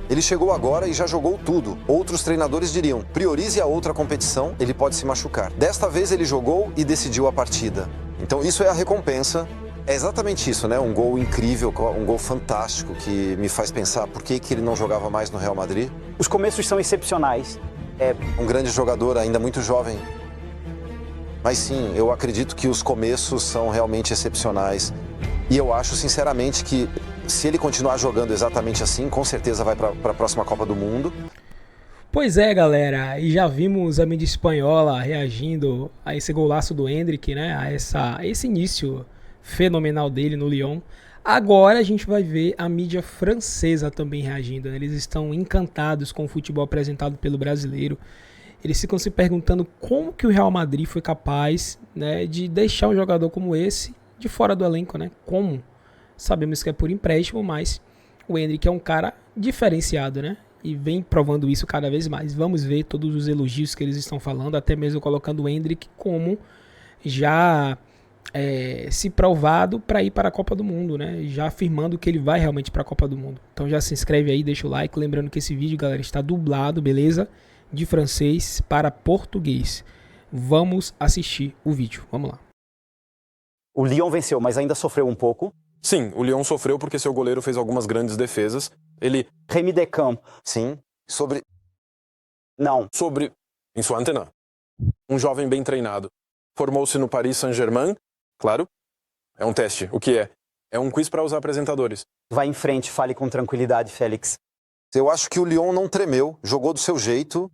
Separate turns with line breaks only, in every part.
Ele chegou agora e já jogou tudo. Outros treinadores diriam, priorize a outra competição, ele pode se machucar. Desta vez ele jogou e decidiu a partida. Então isso é a recompensa. É exatamente isso, né? Um gol incrível, um gol fantástico que me faz pensar por que ele não jogava mais no Real Madrid.
Os começos são excepcionais.
Um grande jogador, ainda muito jovem. Mas sim, eu acredito que os começos são realmente excepcionais. E eu acho, sinceramente, que se ele continuar jogando exatamente assim, com certeza vai para a próxima Copa do Mundo.
Pois é, galera, e já vimos a mídia espanhola reagindo a esse golaço do Endrick, né? A esse início fenomenal dele no Lyon. Agora a gente vai ver a mídia francesa também reagindo, né? Eles estão encantados com o futebol apresentado pelo brasileiro. Eles ficam se perguntando como que o Real Madrid foi capaz, né, de deixar um jogador como esse de fora do elenco, né? Como? Sabemos que é por empréstimo, mas o Endrick é um cara diferenciado, né? E vem provando isso cada vez mais. Vamos ver todos os elogios que eles estão falando, até mesmo colocando o Endrick como já se provado para ir para a Copa do Mundo, né? Já afirmando que ele vai realmente para a Copa do Mundo. Então já se inscreve aí, deixa o like. Lembrando que esse vídeo, galera, está dublado, beleza? De francês para português. Vamos assistir o vídeo. Vamos lá.
O Lyon venceu, mas ainda sofreu um pouco.
Sim, o Lyon sofreu porque seu goleiro fez algumas grandes defesas. Ele...
Rémi Descamps.
Sim,
Não.
Sobre... Em sua antena. Um jovem bem treinado. Formou-se no Paris Saint-Germain. Claro. É um teste. O que é? É um quiz para os apresentadores.
Vai em frente, fale com tranquilidade, Félix.
eu acho que o Lyon não tremeu, jogou do seu jeito.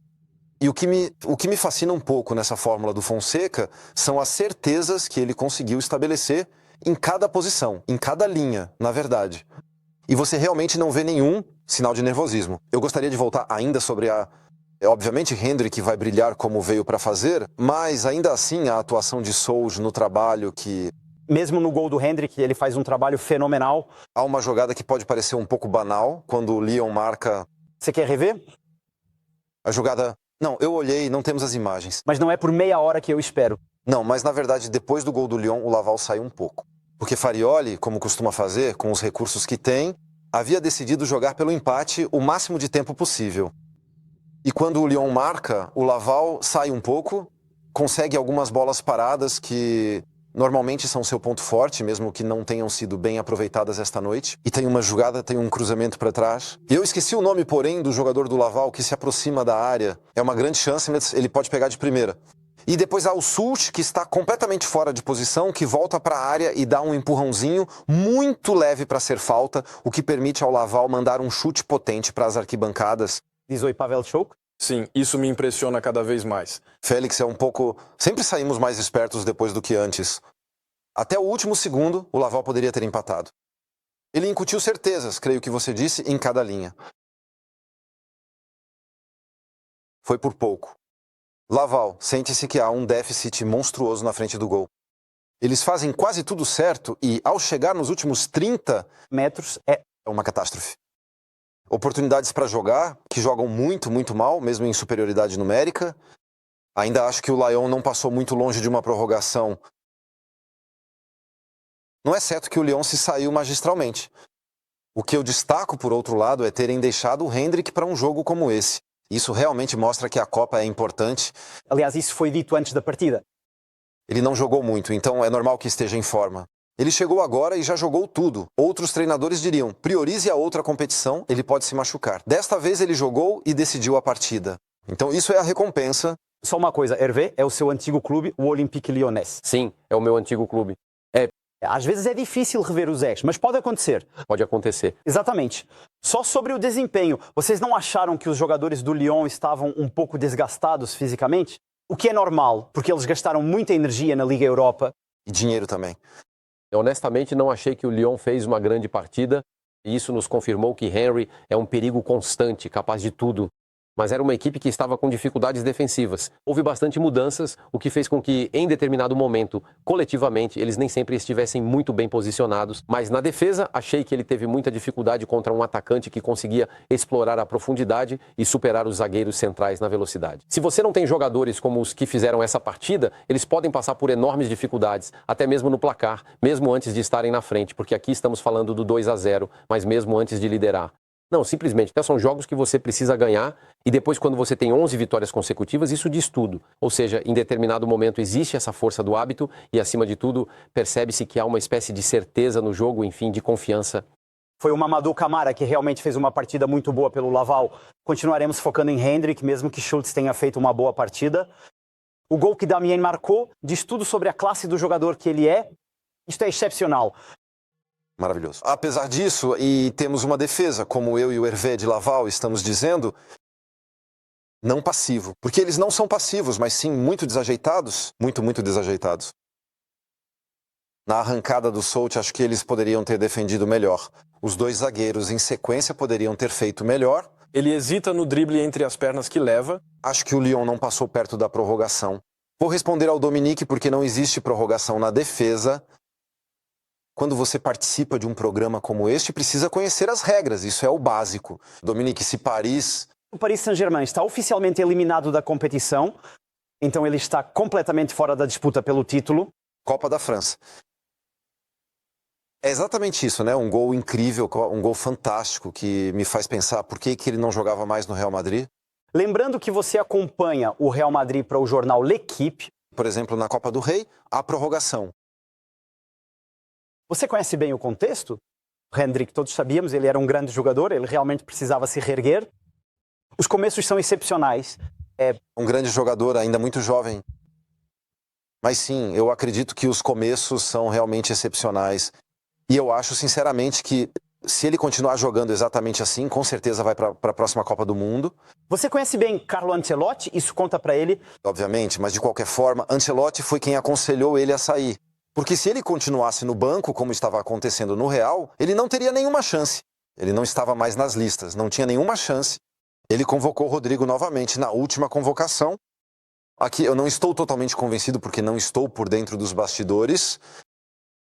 E o que me fascina um pouco nessa fórmula do Fonseca são as certezas que ele conseguiu estabelecer em cada posição, em cada linha, na verdade. E você realmente não vê nenhum sinal de nervosismo. Eu gostaria de voltar ainda sobre obviamente, Hendrick vai brilhar como veio para fazer, mas ainda assim a atuação de Souls no trabalho que...
Mesmo no gol do Hendrick, ele faz um trabalho fenomenal.
Há uma jogada que pode parecer um pouco banal, quando o Lyon marca...
Você quer rever?
A jogada... Não, eu olhei, não temos as imagens.
Mas não é por meia hora que eu espero.
Não, mas na verdade, depois do gol do Lyon, o Laval saiu um pouco. Porque Farioli, como costuma fazer, com os recursos que tem, havia decidido jogar pelo empate o máximo de tempo possível. E quando o Lyon marca, o Laval sai um pouco, consegue algumas bolas paradas que normalmente são seu ponto forte, mesmo que não tenham sido bem aproveitadas esta noite. E tem uma jogada, tem um cruzamento para trás. Eu esqueci o nome, porém, do jogador do Laval que se aproxima da área. É uma grande chance, mas ele pode pegar de primeira. E depois há o Sult, que está completamente fora de posição, que volta para a área e dá um empurrãozinho muito leve para ser falta, o que permite ao Laval mandar um chute potente para as arquibancadas.
Diz oi, Pavel Chouk.
Sim, isso me impressiona cada vez mais.
Félix é um pouco... Sempre saímos mais espertos depois do que antes. Até o último segundo, o Laval poderia ter empatado. Ele incutiu certezas, creio que você disse, em cada linha. Foi por pouco. Laval, sente-se que há um déficit monstruoso na frente do gol. Eles fazem quase tudo certo e, ao chegar nos últimos 30
metros,
é uma catástrofe. Oportunidades para jogar, que jogam muito, muito mal, mesmo em superioridade numérica. Ainda acho que o Lyon não passou muito longe de uma prorrogação. Não é certo que o Lyon se saiu magistralmente. O que eu destaco, por outro lado, é terem deixado o Hendrick para um jogo como esse. Isso realmente mostra que a Copa é importante.
Aliás, isso foi dito antes da partida.
Ele não jogou muito, então é normal que esteja em forma. Ele chegou agora e já jogou tudo. Outros treinadores diriam, priorize a outra competição, ele pode se machucar. Desta vez ele jogou e decidiu a partida. Então isso é a recompensa.
Só uma coisa, Hervé, é o seu antigo clube, o Olympique Lyonnais.
Sim, é o meu antigo clube.
Às vezes é difícil rever os ex, mas pode acontecer.
Pode acontecer.
Exatamente. Só sobre o desempenho, vocês não acharam que os jogadores do Lyon estavam um pouco desgastados fisicamente? O que é normal, porque eles gastaram muita energia na Liga Europa.
E dinheiro também.
Eu, honestamente, não achei que o Lyon fez uma grande partida. E isso nos confirmou que Henry é um perigo constante, capaz de tudo. Mas era uma equipe que estava com dificuldades defensivas. Houve bastante mudanças, o que fez com que, em determinado momento, coletivamente, eles nem sempre estivessem muito bem posicionados. Mas na defesa, achei que ele teve muita dificuldade contra um atacante que conseguia explorar a profundidade e superar os zagueiros centrais na velocidade. Se você não tem jogadores como os que fizeram essa partida, eles podem passar por enormes dificuldades, até mesmo no placar, mesmo antes de estarem na frente, porque aqui estamos falando do 2-0, mas mesmo antes de liderar. Não, simplesmente. Então, são jogos que você precisa ganhar e depois, quando você tem 11 vitórias consecutivas, isso diz tudo. Ou seja, em determinado momento existe essa força do hábito e, acima de tudo, percebe-se que há uma espécie de certeza no jogo, enfim, de confiança.
Foi o Mamadou Camara que realmente fez uma partida muito boa pelo Laval. Continuaremos focando em Hendrick, mesmo que Schultz tenha feito uma boa partida. O gol que Damien marcou diz tudo sobre a classe do jogador que ele é. Isto é excepcional.
Maravilhoso. Apesar disso, e temos uma defesa, como eu e o Hervé de Laval estamos dizendo, não passivo. Porque eles não são passivos, mas sim muito desajeitados. Muito desajeitados. Na arrancada do Soult, acho que eles poderiam ter defendido melhor. Os dois zagueiros em sequência poderiam ter feito melhor.
Ele hesita no drible entre as pernas que leva.
Acho que o Lyon não passou perto da prorrogação. Vou responder ao Dominique porque não existe prorrogação na defesa. Quando você participa de um programa como este, precisa conhecer as regras. Isso é o básico. Dominique, se Paris...
O Paris Saint-Germain está oficialmente eliminado da competição, então ele está completamente fora da disputa pelo título.
Copa da França. É exatamente isso, né? Um gol incrível, um gol fantástico que me faz pensar por que ele não jogava mais no Real Madrid.
Lembrando que você acompanha o Real Madrid para o jornal L'Équipe.
Por exemplo, na Copa do Rei, a prorrogação.
Você conhece bem o contexto? O Hendrick, todos sabíamos, ele era um grande jogador, ele realmente precisava se reerguer. Os começos são excepcionais.
Um grande jogador, ainda muito jovem. Mas sim, eu acredito que os começos são realmente excepcionais. E eu acho, sinceramente, que se ele continuar jogando exatamente assim, com certeza vai para a próxima Copa do Mundo.
Você conhece bem Carlo Ancelotti? Isso conta para ele?
Obviamente, mas de qualquer forma, Ancelotti foi quem aconselhou ele a sair. Porque se ele continuasse no banco, como estava acontecendo no Real, ele não teria nenhuma chance. Ele não estava mais nas listas, não tinha nenhuma chance. Ele convocou o Rodrigo novamente na última convocação. Aqui eu não estou totalmente convencido porque não estou por dentro dos bastidores.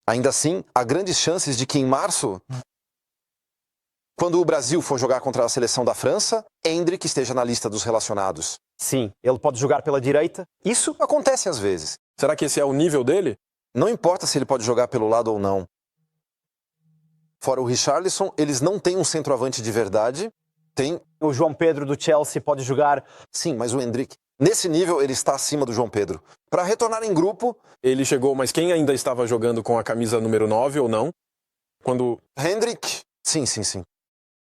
Ainda assim, há grandes chances de que em março, quando o Brasil for jogar contra a seleção da França, Hendrick esteja na lista dos relacionados.
Sim, ele pode jogar pela direita.
Isso acontece às vezes.
Será que esse é o nível dele?
Não importa se ele pode jogar pelo lado ou não. Fora o Richarlison, eles não têm um centroavante de verdade. Tem...
O João Pedro do Chelsea pode jogar.
Sim, mas o Hendrick, nesse nível, ele está acima do João Pedro. Para retornar em grupo...
Ele chegou, mas quem ainda estava jogando com a camisa número 9 ou não? Quando...
Hendrick? Sim.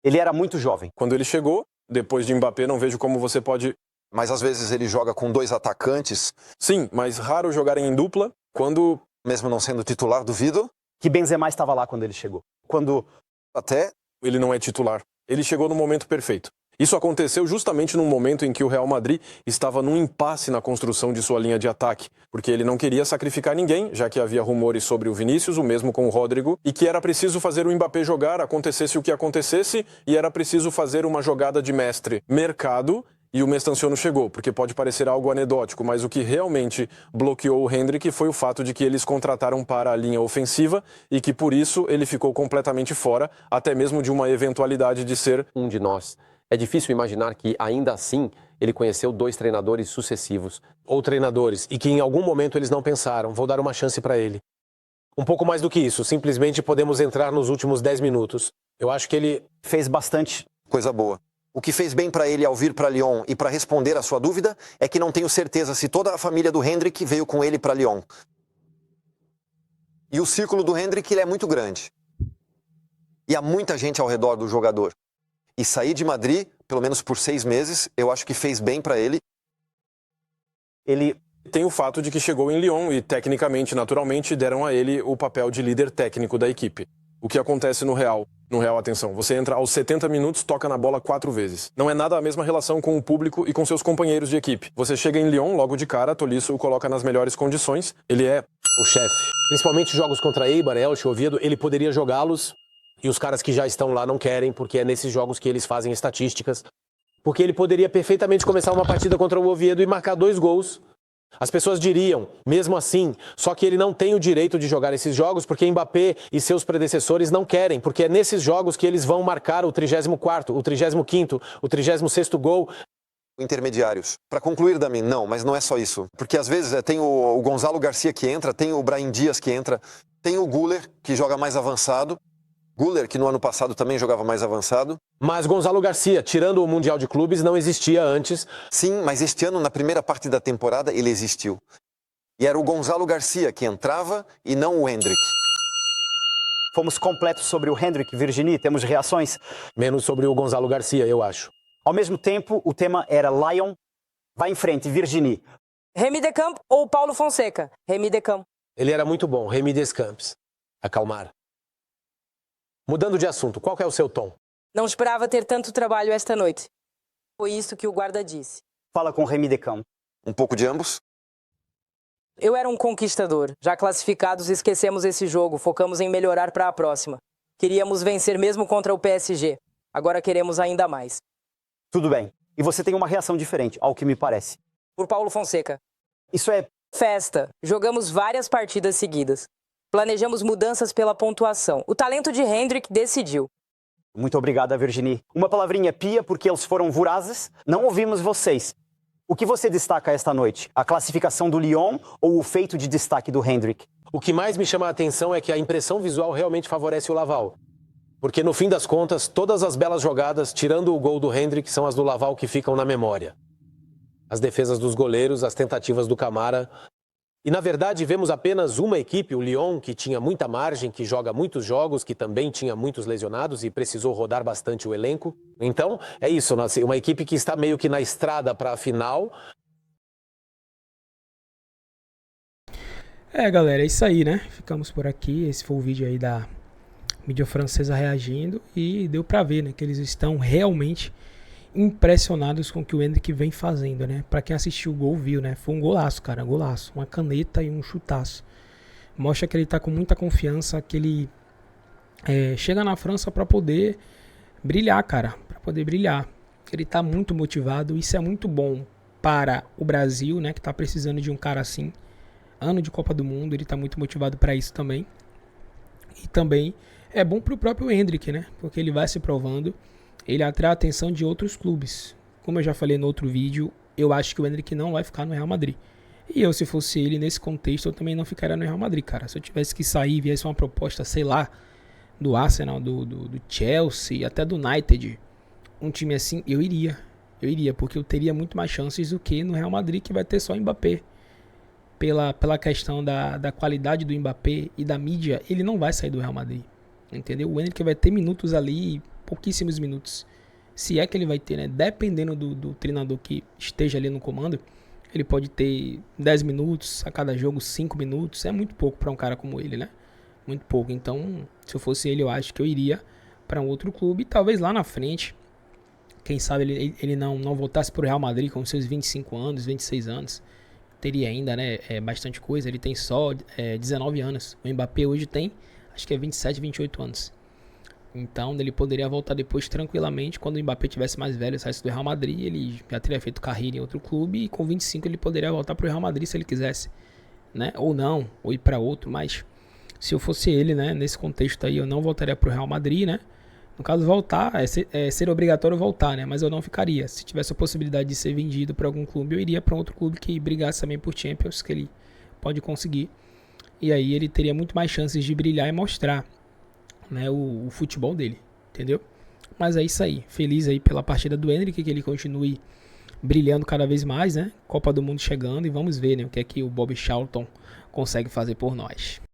Ele era muito jovem.
Quando ele chegou, depois de Mbappé, não vejo como você pode...
Mas às vezes ele joga com dois atacantes.
Sim, mas raro jogarem em dupla quando...
Mesmo não sendo titular, duvido.
Que Benzema estava lá quando ele chegou. Quando...
Até...
Ele não é titular. Ele chegou no momento perfeito. Isso aconteceu justamente num momento em que o Real Madrid estava num impasse na construção de sua linha de ataque, porque ele não queria sacrificar ninguém, já que havia rumores sobre o Vinícius, o mesmo com o Rodrigo, e que era preciso fazer o Mbappé jogar, acontecesse o que acontecesse, e era preciso fazer uma jogada de mestre. Mercado, e o Mestanciano chegou, porque pode parecer algo anedótico, mas o que realmente bloqueou o Hendrick foi o fato de que eles contrataram para a linha ofensiva e que por isso ele ficou completamente fora, até mesmo de uma eventualidade de ser
um de nós. É difícil imaginar que, ainda assim, ele conheceu 2 treinadores sucessivos.
Ou treinadores, e que em algum momento eles não pensaram, vou dar uma chance para ele. Um pouco mais do que isso, simplesmente podemos entrar nos últimos 10 minutos. Eu acho que ele
fez bastante
coisa boa. O que fez bem para ele ao vir para Lyon e para responder à sua dúvida é que não tenho certeza se toda a família do Hendrick veio com ele para Lyon. E o círculo do Hendrick ele é muito grande. E há muita gente ao redor do jogador. E sair de Madrid, pelo menos por 6 meses, eu acho que fez bem para ele.
Ele tem o fato de que chegou em Lyon e, tecnicamente, naturalmente, deram a ele o papel de líder técnico da equipe. O que acontece no Real? No Real, atenção, você entra aos 70 minutos, toca na bola 4 vezes. Não é nada a mesma relação com o público e com seus companheiros de equipe. Você chega em Lyon, logo de cara, Tolisso o coloca nas melhores condições. Ele é
o chefe. Principalmente jogos contra Eibar, Elche, Oviedo, ele poderia jogá-los e os caras que já estão lá não querem, porque é nesses jogos que eles fazem estatísticas. Porque ele poderia perfeitamente começar uma partida contra o Oviedo e marcar 2 gols. As pessoas diriam, mesmo assim, só que ele não tem o direito de jogar esses jogos porque Mbappé e seus predecessores não querem, porque é nesses jogos que eles vão marcar o 34º, o 35º, o 36º gol.
Intermediários. Para concluir, Dami, não, mas não é só isso. Porque às vezes tem o Gonzalo Garcia que entra, tem o Brahim Dias que entra, tem o Güler que joga mais avançado. Güler, que no ano passado também jogava mais avançado.
Mas Gonzalo Garcia, tirando o Mundial de Clubes, não existia antes.
Sim, mas este ano, na primeira parte da temporada, ele existiu. E era o Gonzalo Garcia que entrava e não o Hendrick.
Fomos completos sobre o Hendrick, Virginie, temos reações.
Menos sobre o Gonzalo Garcia, eu acho.
Ao mesmo tempo, o tema era Lyon. Vai em frente, Virginie.
Remy Decamps ou Paulo Fonseca? Remy Decamps.
Ele era muito bom, Remy Descamps. Acalmar. Mudando de assunto, qual que é o seu tom?
Não esperava ter tanto trabalho esta noite. Foi isso que o guarda disse.
Fala com Remy Decamps.
Um pouco de ambos.
Eu era um conquistador. Já classificados, esquecemos esse jogo. Focamos em melhorar para a próxima. Queríamos vencer mesmo contra o PSG. Agora queremos ainda mais.
Tudo bem. E você tem uma reação diferente, ao que me parece.
Por Paulo Fonseca.
Isso é...
Festa. Jogamos várias partidas seguidas. Planejamos mudanças pela pontuação. O talento de Hendrick decidiu.
Muito obrigada, Virginie. Uma palavrinha pia, porque eles foram vorazes. Não ouvimos vocês. O que você destaca esta noite? A classificação do Lyon ou o feito de destaque do Hendrick?
O que mais me chama a atenção é que a impressão visual realmente favorece o Laval. Porque no fim das contas, todas as belas jogadas, tirando o gol do Hendrick, são as do Laval que ficam na memória. As defesas dos goleiros, as tentativas do Camara. E na verdade vemos apenas uma equipe, o Lyon, que tinha muita margem, que joga muitos jogos, que também tinha muitos lesionados e precisou rodar bastante o elenco. Então é isso, uma equipe que está meio que na estrada para a final.
Galera, é isso aí, né? Ficamos por aqui. Esse foi o vídeo aí da mídia francesa reagindo e deu pra ver, né, que eles estão realmente impressionados com o que o Hendrick vem fazendo, né? Pra quem assistiu o gol viu, né? Foi um golaço, cara, golaço. Uma caneta e um chutaço. Mostra que ele tá com muita confiança, que ele chega na França pra poder brilhar, cara. Pra poder brilhar. Ele tá muito motivado. Isso é muito bom para o Brasil, né? Que tá precisando de um cara assim. Ano de Copa do Mundo, ele tá muito motivado pra isso também. E também é bom pro próprio Hendrick, né? Porque ele vai se provando. Ele atrai a atenção de outros clubes. Como eu já falei no outro vídeo, eu acho que o Hendrick não vai ficar no Real Madrid. E eu, se fosse ele, nesse contexto, eu também não ficaria no Real Madrid, cara. Se eu tivesse que sair e viesse uma proposta, sei lá, do Arsenal, do Chelsea, até do United, um time assim, eu iria. Eu iria, porque eu teria muito mais chances do que no Real Madrid, que vai ter só Mbappé. Pela questão da qualidade do Mbappé e da mídia, ele não vai sair do Real Madrid. Entendeu? O Hendrick vai ter minutos ali, pouquíssimos minutos. Se é que ele vai ter, né? Dependendo do treinador que esteja ali no comando, ele pode ter 10 minutos a cada jogo, 5 minutos. É muito pouco para um cara como ele, né? Muito pouco. Então, se eu fosse ele, eu acho que eu iria para um outro clube. Talvez lá na frente, quem sabe ele não voltasse para o Real Madrid com seus 25 anos, 26 anos. Teria ainda, né? Bastante coisa. Ele tem só 19 anos. O Mbappé hoje tem, acho que é 27, 28 anos. Então ele poderia voltar depois tranquilamente. Quando o Mbappé tivesse mais velho, saísse do Real Madrid, ele já teria feito carreira em outro clube. E com 25 ele poderia voltar para o Real Madrid se ele quisesse, né? Ou não, ou ir para outro. Mas se eu fosse ele, né, nesse contexto aí, eu não voltaria para o Real Madrid, né? No caso, voltar, ser obrigatório voltar, né? Mas eu não ficaria. Se tivesse a possibilidade de ser vendido para algum clube, eu iria para outro clube que brigasse também por Champions, que ele pode conseguir. E aí ele teria muito mais chances de brilhar e mostrar, né, o futebol dele, entendeu? Mas é isso aí. Feliz aí pela partida do Hendrick, que ele continue brilhando cada vez mais, né? Copa do Mundo chegando e vamos ver, né, o que é que o Bobby Charlton consegue fazer por nós.